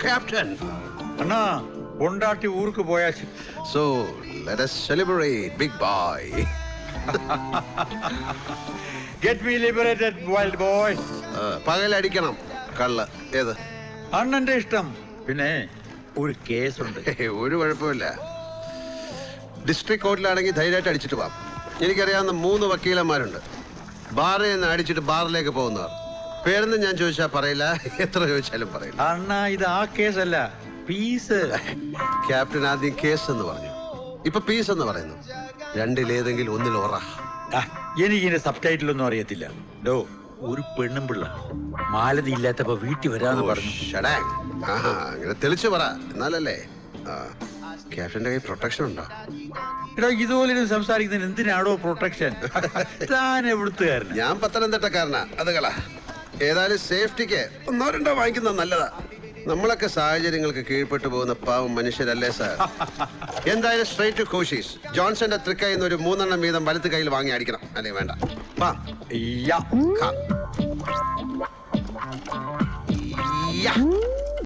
Captain. അണ്ണാ കൊണ്ടാട്ടി ഊർക്ക് പോയാ So let us celebrate, big boy. Get me liberated wild boy. പകലടിക്കണം കള്ള്. ഏത്? അണ്ണന്റെ ഇഷ്ടം. പിന്നെ ഒരു കേസുണ്ട്. ഒരു കുഴപ്പമില്ല. ഡിസ്ട്രിക്ട് കോർട്ടിലാണെങ്കിൽ ധൈര്യമായിട്ട് അടിച്ചിട്ട് പോവാം. എനിക്കറിയാവുന്ന 3 വക്കീലന്മാരുണ്ട്. ബാറിൽ നിന്ന് അടിച്ചിട്ട് ബാറിലേക്ക് പോകുന്നവർ. പേരൊന്നും ഞാൻ ചോദിച്ചാൽ പറയില്ല, എത്ര ചോദിച്ചാലും പറയില്ല. അണ്ണാ ഇത് ആ കേസല്ല, പീസ്. ക്യാപ്റ്റൻ ആദ്യം കേസ് എന്ന് പറഞ്ഞു, ഇപ്പൊ പീസ് എന്ന് പറയുന്നു. രണ്ടിലേതെങ്കിലും ഒന്നിൽ ഓറ. എനിക്കിന്റെ സബ് ടൈറ്റിൽ ഒന്നും അറിയത്തില്ല. ഡോ ഒരു പെണ്ണും പിള്ള മാലതി ഇല്ലാത്തപ്പോ വീട്ടിൽ വരാന്ന് പറഞ്ഞു. അങ്ങനെ തെളിച്ചു പറ, എന്നാലല്ലേ. ക്യാപ്റ്റന്റെ കൈ പ്രൊട്ടക്ഷൻ ഉണ്ടോ? എടോ ഇതുപോലെ സംസാരിക്കുന്നതിന് എന്തിനാണോ പ്രൊട്ടക്ഷൻ? താൻ എവിടുത്തുകാരൻ? ഞാൻ പത്തനംതിട്ടക്കാരനാ. അത് കള. ഏതായാലും സേഫ്റ്റിക്ക് 1-2 വാങ്ങിക്കുന്നത് നല്ലതാ. നമ്മളൊക്കെ സാഹചര്യങ്ങൾക്ക് കീഴ്പ്പെട്ടു പോകുന്ന പാവം മനുഷ്യരല്ലേ സാർ. എന്തായാലും സ്ട്രൈറ്റ് ടു കോശീസ്. ജോൺസന്റെ തൃക്കൈയിൽ നിന്ന് ഒരു 3 എണ്ണം വീതം വലത്ത് കയ്യിൽ വാങ്ങി അടിക്കണം, അല്ലേ വേണ്ട. യാ. യാ.